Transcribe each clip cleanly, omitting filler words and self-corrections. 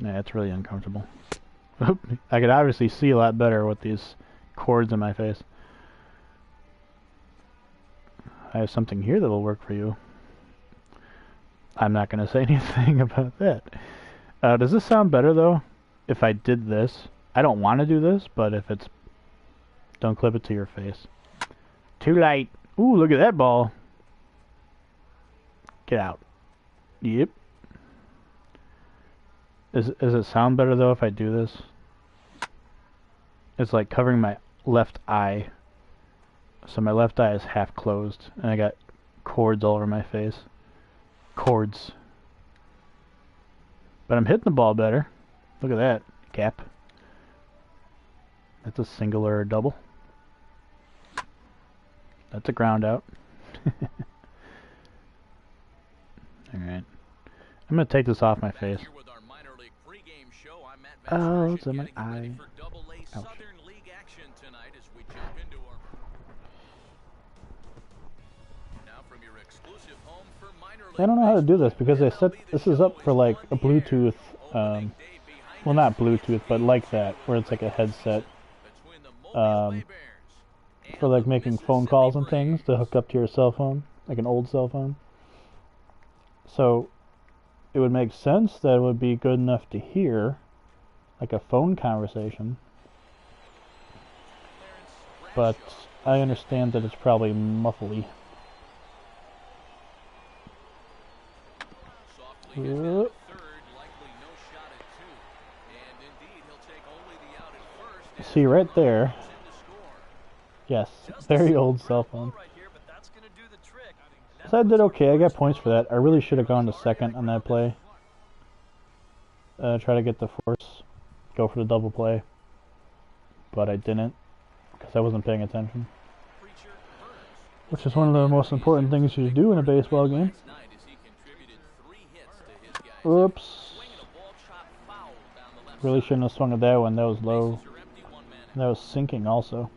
Yeah, it's really uncomfortable. I could obviously see a lot better with these cords in my face. I have something here that will work for you. I'm not going to say anything about that. Does this sound better, though, if I did this? I don't want to do this, but if it's... Don't clip it to your face. Too late. Ooh, look at that ball. Get out. Yep. Does it sound better, though, if I do this? It's like covering my left eye. So my left eye is half closed, and I got cords all over my face. Cords. But I'm hitting the ball better. Look at that. Cap. That's a single or a double. That's a ground out. Alright. I'm going to take this off my face. Oh, it's in my eye. Ouch. I don't know how to do this because they set this is up for like a Bluetooth, well, not Bluetooth, but like that, where it's like a headset, for like making phone calls and things to hook up to your cell phone, like an old cell phone. So it would make sense that it would be good enough to hear, like a phone conversation. But I understand that it's probably muffly. See right there. Yes, very old cell phone. So I did okay. I got points for that. I really should have gone to second on that play. Try to get the force. Go for the double play. But I didn't, because I wasn't paying attention. Which is one of the most important things you do in a baseball game. Oops. Really shouldn't have swung at that one. That was low. That was sinking also.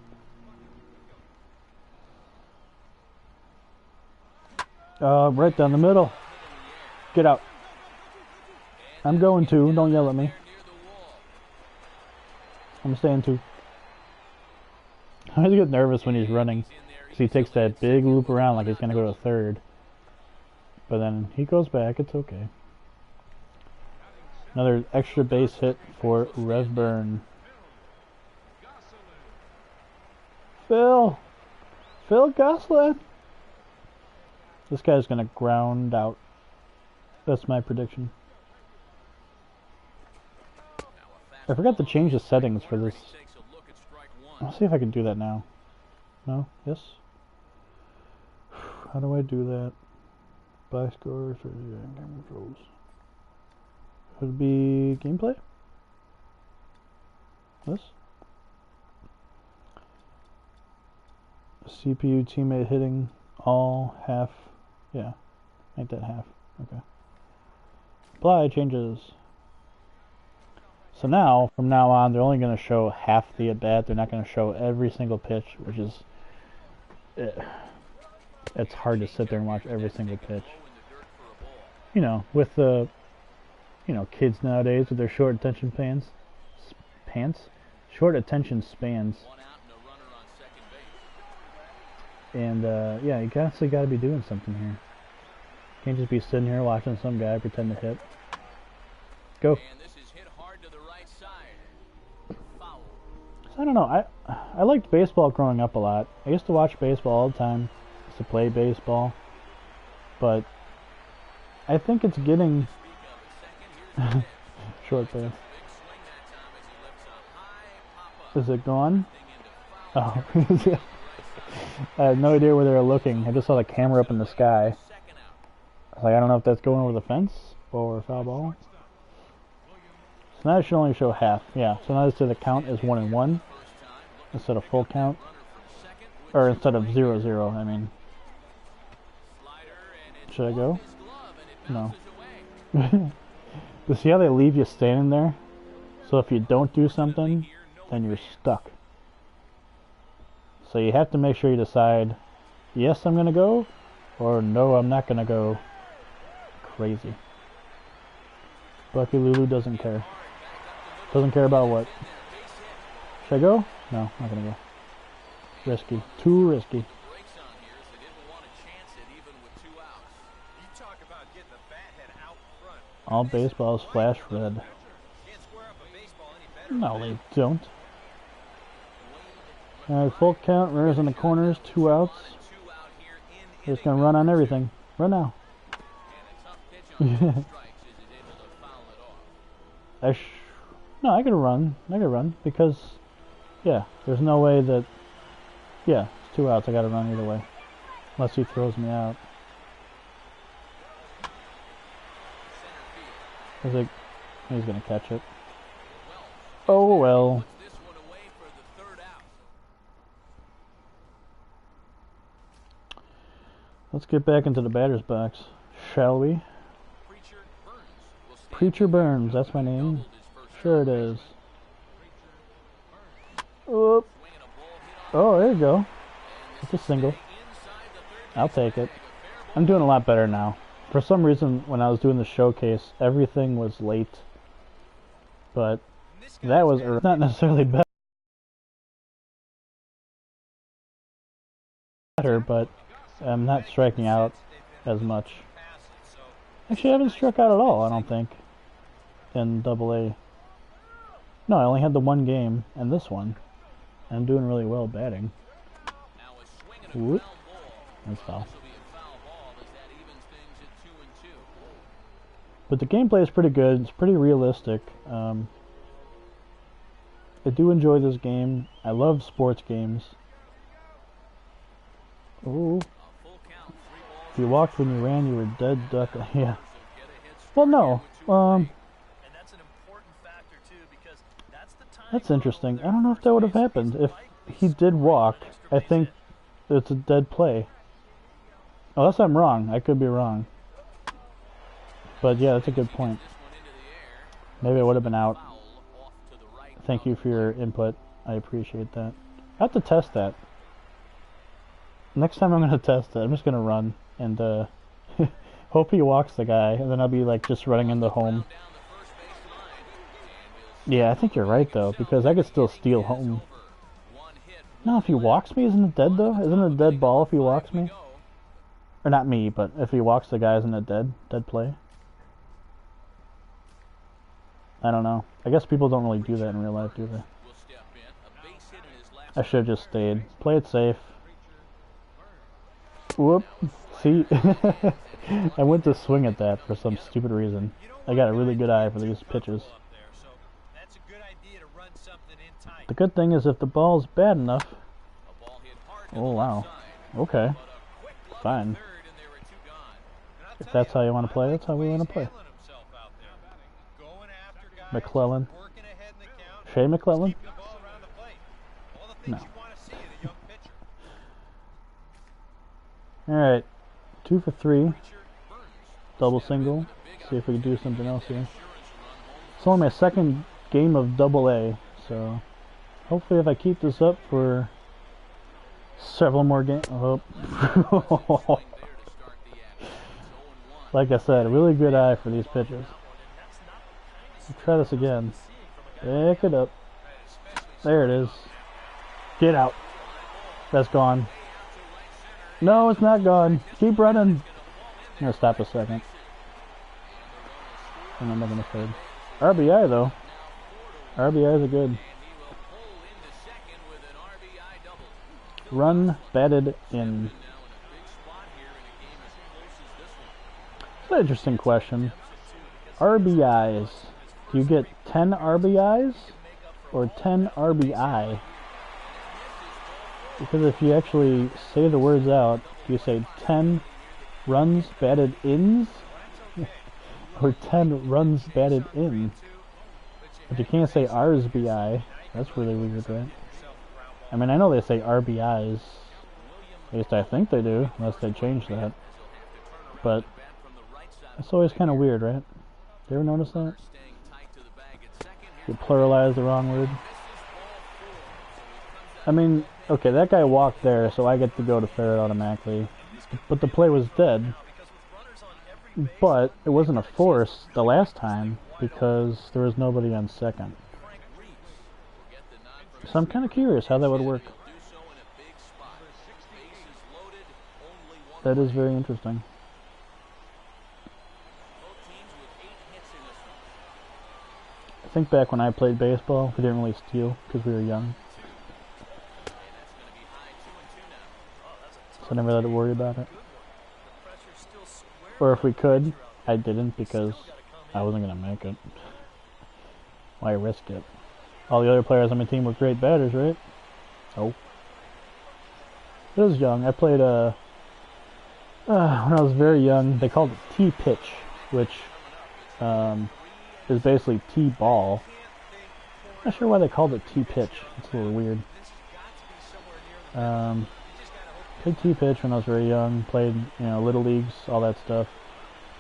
Right down the middle. Get out. I'm going to. Don't yell at me. I'm staying to. I always get nervous when he's running, because he takes that big loop around like he's going to go to third. But then he goes back. It's okay. Another extra base hit for Resburn. Phil Gosselin. This guy's gonna ground out. That's my prediction. I forgot to change the settings for this. I'll see if I can do that now. No? Yes? How do I do that? Buy scores or game controls? Would be gameplay? This? CPU teammate hitting all half. Yeah, make that half. Okay. Apply changes. So now, from now on, they're only going to show half the at-bat. They're not going to show every single pitch, which is... it's hard to sit there and watch every single pitch. You know, with the... You know, kids nowadays with their short attention short attention spans. And, yeah, you constantly got to be doing something here. Can't just be sitting here watching some guy pretend to hit. Go. I don't know. I liked baseball growing up a lot. I used to watch baseball all the time. I used to play baseball. But I think it's getting... Short pass. Is it gone? Oh. I had no idea where they were looking. I just saw the camera up in the sky. I was like, I don't know if that's going over the fence or foul ball. So now it should only show half. Yeah, so now the count is 1-1 instead of full count. Or instead of 0-0, I mean. Should I go? No. But see how they leave you standing there? So if you don't do something, then you're stuck. So you have to make sure you decide, yes, I'm going to go, or no, I'm not going to go. Crazy. Bucky Lulu doesn't care. Doesn't care about what? Should I go? No, not gonna go. Risky. Too risky. All baseballs flash red. No, they don't. Alright, full count. Runners in the corners. 2 outs. They're just gonna run on everything. Run now. No, I could run. I could run because, yeah, there's no way that. Yeah, it's 2 outs. I gotta run either way, unless he throws me out. He's like, he's gonna catch it. Oh well. Let's get back into the batter's box, shall we? Preacher Burns, that's my name. Sure it is. Oh, there you go. It's a single. I'll take it. I'm doing a lot better now. For some reason, when I was doing the showcase, everything was late. But that was not necessarily better, but I'm not striking out as much. Actually, I haven't struck out at all, I don't think, in AA. No, I only had the one game, and this one. I'm doing really well batting. Whoop. That's foul. But the gameplay is pretty good. It's pretty realistic. I do enjoy this game. I love sports games. Ooh. If you walked when you ran, you were dead duck. Yeah. Well, no. That's interesting. I don't know if that would have happened. If he did walk, I think it's a dead play. Unless I'm wrong. I could be wrong. But yeah, that's a good point. Maybe it would have been out. Thank you for your input. I appreciate that. I have to test that. Next time I'm going to test it. I'm just going to run and hope he walks the guy, and then I'll be like just running into home. Yeah, I think you're right though, because I could still steal home. No, if he walks me, isn't it dead though? Isn't it a dead ball if he walks me? Or not me, but if he walks the guy, isn't it dead play? I don't know. I guess people don't really do that in real life, do they? I should have just stayed. Play it safe. Whoop. See? I went to swing at that for some stupid reason. I got a really good eye for these pitches. The good thing is if the ball's bad enough... Oh, wow. Okay. Fine. If that's how you want to play, that's how we want to play. McClellan. Shea McClellan? No. Alright. 2 for 3. Double single. See if we can do something else here. It's only my second game of AA, so hopefully if I keep this up for several more games. Oh. Like I said, a really good eye for these pitches. Let's try this again. Pick it up. There it is. Get out. That's gone. No, it's not gone. Keep running. I'm going to stop a second. And I'm making a third. RBI though. RBIs are good. Run batted in. It's an interesting question. RBIs. Do you get 10 RBIs or 10 RBI? Because if you actually say the words out, do you say 10 runs batted ins or 10 runs batted in? But you can't say RSBI. That's really weird, right? I mean, I know they say RBIs. At least I think they do, unless they change that. But it's always kind of weird, right? You ever notice that? You pluralize the wrong word. I mean, okay, that guy walked there, so I get to go to third automatically. But the play was dead. But it wasn't a force the last time. because there was nobody on second. So I'm kind of curious how that would work. That is very interesting. I think back when I played baseball, we didn't really steal because we were young. So I never had to worry about it. Or if we could, I didn't because I wasn't going to make it. Why risk it? All the other players on my team were great batters, right? Oh. I was young. I played when I was very young, they called it T-pitch, which is basically T-ball. Not sure why they called it T-pitch. It's a little weird. Played T-pitch when I was very young. Played, you know, little leagues, all that stuff.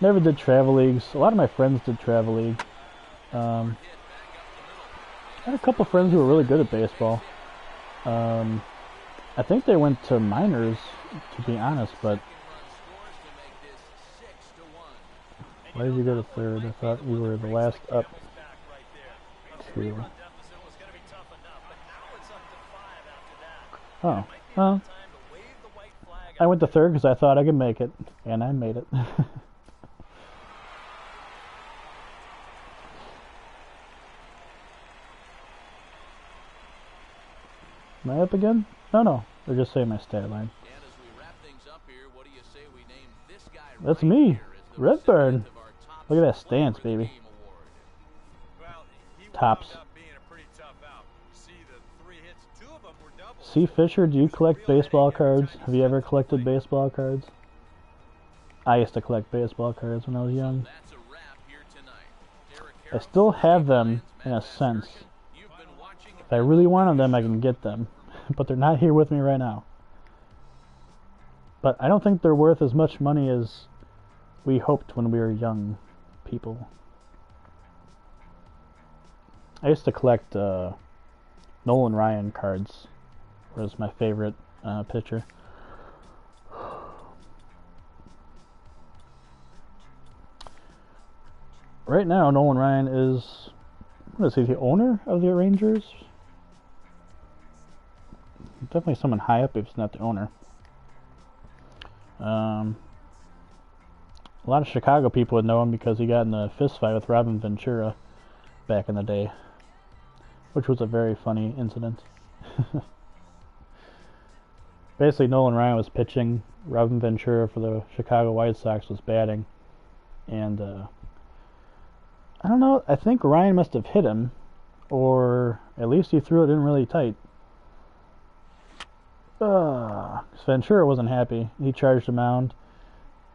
Never did travel leagues. A lot of my friends did travel league. I had a couple friends who were really good at baseball. I think they went to minors, to be honest, but why did you go to third? I thought you were the last up two. Oh, well, I went to third because I thought I could make it, and I made it. Am I up again? No. They're just saying my stat line. That's me, Redburn. Look at that stance, baby. Tops. C. Fisher, do you collect baseball cards? Have you ever collected baseball cards? I used to collect baseball cards when I was young. I still have them, in a sense. If I really wanted them, I can get them. But they're not here with me right now. But I don't think they're worth as much money as we hoped when we were young people. I used to collect Nolan Ryan cards. Was my favorite pitcher. Right now, Nolan Ryan is, what is he, the owner of the Rangers? Definitely someone high up if it's not the owner. A lot of Chicago people would know him because he got in a fist fight with Robin Ventura back in the day, which was a very funny incident. Basically, Nolan Ryan was pitching, Robin Ventura for the Chicago White Sox was batting, and I don't know, I think Ryan must have hit him, or at least he threw it in really tight. Ventura wasn't happy. He charged the mound.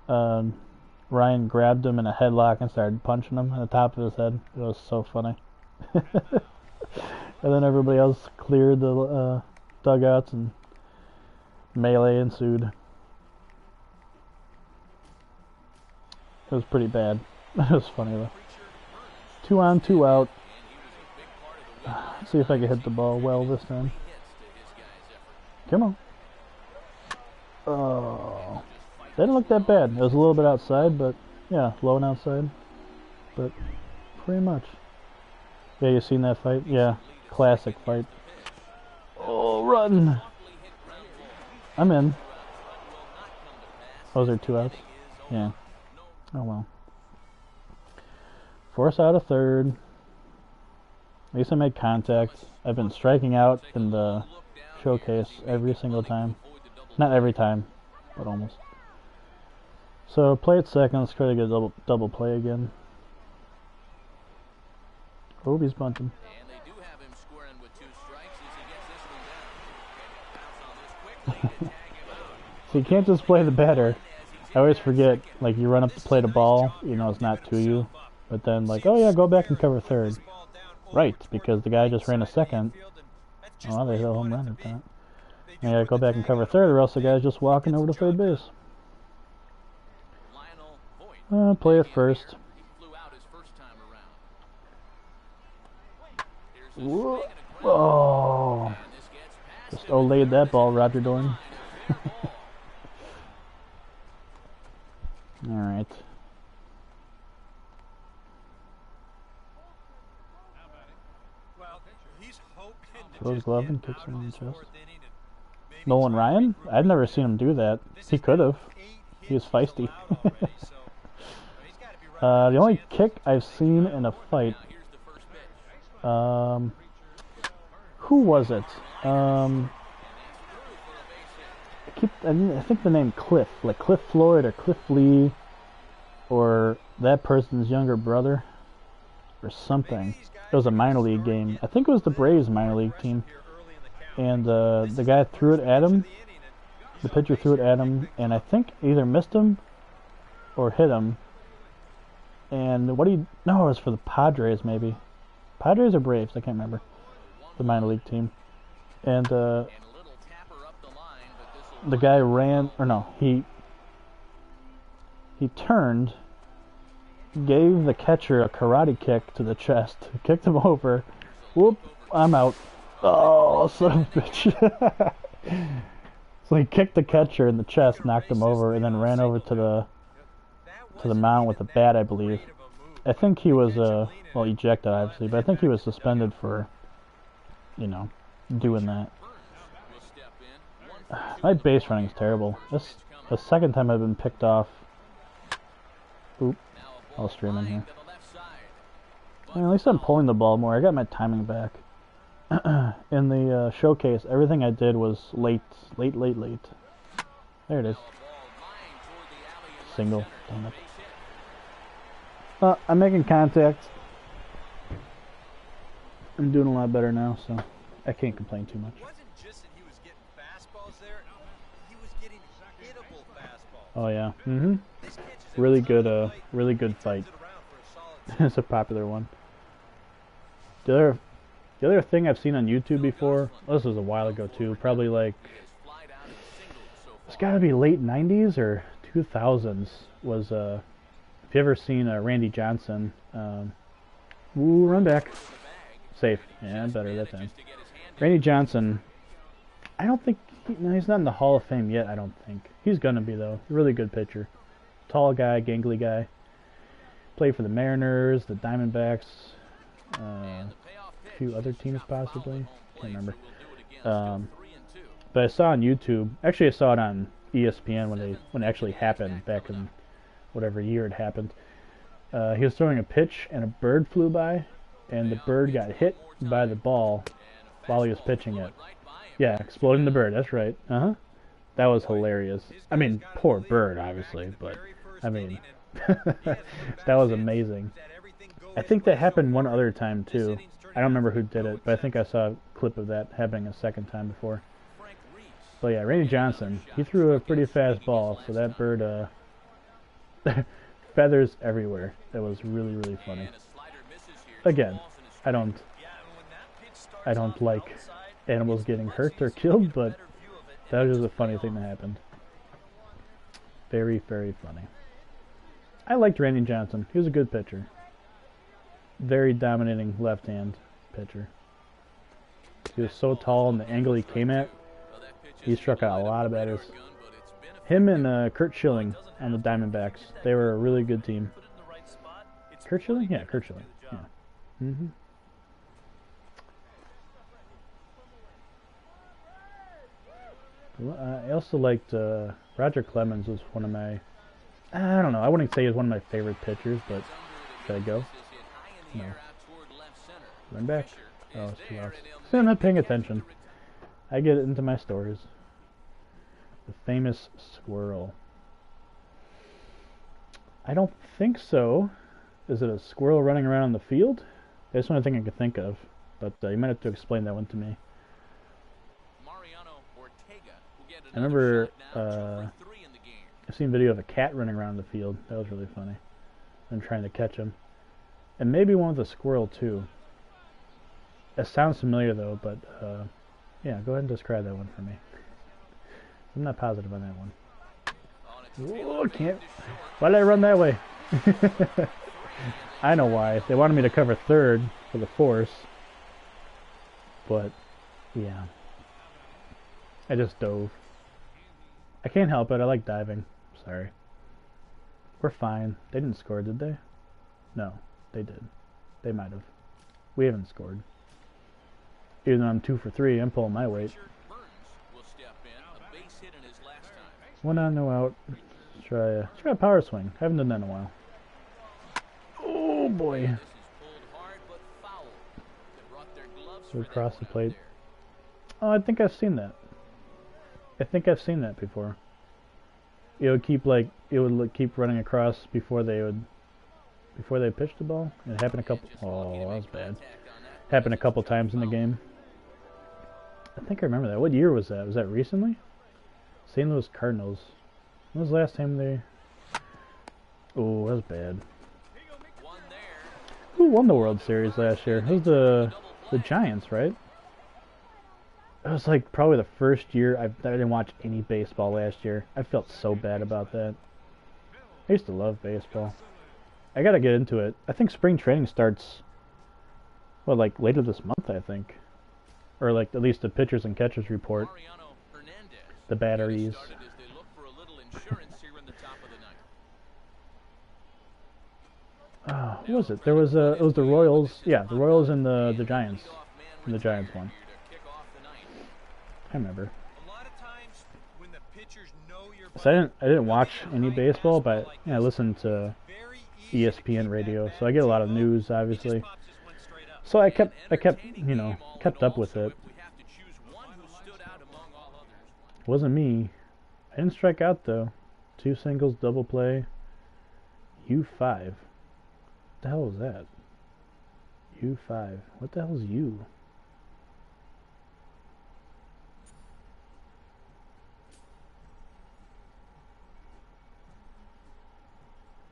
Ryan grabbed him in a headlock and started punching him on the top of his head. It was so funny. And then everybody else cleared the dugouts and melee ensued. It was pretty bad. It was funny though. 2 on, 2 out. Let's see if I can hit the ball well this time. Come on. Oh, didn't look that bad. It was a little bit outside, but yeah, low and outside. But pretty much. Yeah, you seen that fight? Yeah, classic fight. Oh, run! I'm in. Oh, is there 2 outs? Yeah. Oh well. Force out of third. At least I made contact. I've been striking out in the showcase every single time. Not every time, but almost. So play at second. Let's try to get a double play again. Oh, he's bunting. So you can't just play the batter. I always forget, like, you run up to play the ball, you know it's not to you, but then like, oh yeah, go back and cover third. Right, because the guy just ran a second. Oh, well, they hit a home run at that. I gotta go back and cover third, or else the guy's just walking over to third base. Play at first. Whoa. Oh, just laid that ball, Roger Dorn. All right. Throws his glove and kicks him in the chest. Nolan Ryan? I've never seen him do that. He could have. He was feisty. The only kick I've seen in a fight. Who was it? I think the name Cliff, like Cliff Floyd or Cliff Lee, or that person's younger brother, or something. It was a minor league game. I think it was the Braves minor league team, and the guy threw it at him. The pitcher threw it at him, and I think either missed him or hit him. And no, it was for the Padres maybe. Padres or Braves, I can't remember. The minor league team. And the guy ran, or no, he turned, gave the catcher a karate kick to the chest, kicked him over. Whoop, I'm out. Oh, son of a bitch. So he kicked the catcher in the chest, knocked him over, and then ran over to the mound with a bat, I believe. I think he was, well, ejected, obviously, but I think he was suspended for, you know, doing that. My base running is terrible. This is the second time I've been picked off. Oop, I'll stream in here. Well, at least I'm pulling the ball more. I got my timing back. In the showcase, everything I did was late. There it is. Single. Damn it. Well, I'm making contact. I'm doing a lot better now, so I can't complain too much. Oh yeah. Really good fight. It's a popular one. The other thing I've seen on YouTube before, well, this was a while ago too, probably like, it's gotta be late 90s or 2000s, was, if you ever seen Randy Johnson, ooh, run back, safe, yeah, better that time. Randy Johnson, I don't think, no, he's not in the Hall of Fame yet, I don't think. He's gonna be though, really good pitcher. Tall guy, gangly guy. Played for the Mariners, the Diamondbacks, a few other teams possibly, can't remember. But I saw on YouTube, actually I saw it on ESPN when it actually happened back in whatever year it happened. He was throwing a pitch and a bird flew by, and the bird got hit by the ball while he was pitching it. Yeah, exploding the bird, that's right. That was hilarious. I mean, poor bird, obviously, but I mean, that was amazing. I think that happened one other time too. I don't remember who did it, but I think I saw a clip of that happening a second time before. But yeah, Randy Johnson, he threw a pretty fast ball, so that bird, feathers everywhere. That was really funny. Again, I don't like animals getting hurt or killed, but that was just a funny thing that happened. Very funny. I liked Randy Johnson. He was a good pitcher. Very dominating left-hand pitcher. He was so tall, and the angle he came at, he struck out a lot of batters. Him and Kurt Schilling on the Diamondbacks, they were a really good team. Kurt Schilling? Yeah, Kurt Schilling. Yeah. I also liked Roger Clemens was one of my, I don't know, I wouldn't say he was one of my favorite pitchers, but should I go? No. Run back. Oh, it's too loud. See, I'm not paying attention. I get into my stories. The famous squirrel. I don't think so. Is it a squirrel running around in the field? That's the only thing I could think of, but you might have to explain that one to me. I remember I've seen a video of a cat running around the field. That was really funny. And trying to catch him. And maybe one with a squirrel too. It sounds familiar though, but yeah, go ahead and describe that one for me. I'm not positive on that one. Oh, can't. Why did I run that way? I know why. They wanted me to cover third for the force. But, yeah. I just dove. I can't help it. I like diving. Sorry. We're fine. They didn't score, did they? No, they did. They might have. We haven't scored. Even though I'm 2 for 3, I'm pulling my weight. One on, no out. Let's try a power swing. I haven't done that in a while. Oh boy. So across the plate. Oh, I think I've seen that. I think I've seen that before. It would keep keep running across before they pitched the ball. It happened a couple. Oh, that was bad. Happened a couple times in the game. I think I remember that. What year was that? Was that recently? St. Louis Cardinals. When was the last time they... Oh, that was bad. Who won the World Series last year? It was the Giants, right? It was like probably the first year I didn't watch any baseball last year. I felt so bad about that. I used to love baseball. I gotta get into it. I think spring training starts, well, like later this month, I think. Or like at least the pitchers and catchers report. The batteries. Who was it? There was it was the Royals. Yeah, the Royals and the Giants. And the Giants won. I remember. So I didn't watch any baseball, but yeah, I listened to ESPN radio, so I get a lot of news, obviously. So I kept up with it. Wasn't me. I didn't strike out though. 2 singles, double play. U5. What the hell was that? U5. What the hell is U?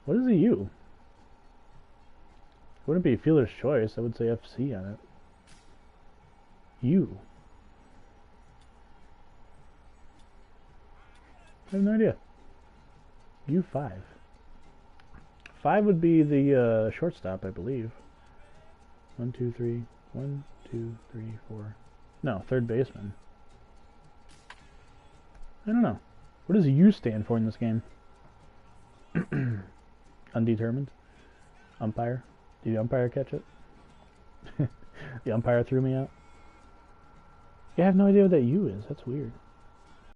What is a U? It wouldn't be fielder's choice. I would say FC on it. U. I have no idea. U5. 5 would be the shortstop, I believe. 1, 2, 3. 1, 2, 3, 4. No, third baseman. I don't know. What does U stand for in this game? Undetermined. Umpire. Did the umpire catch it? The umpire threw me out. Yeah, I have no idea what that U is. That's weird.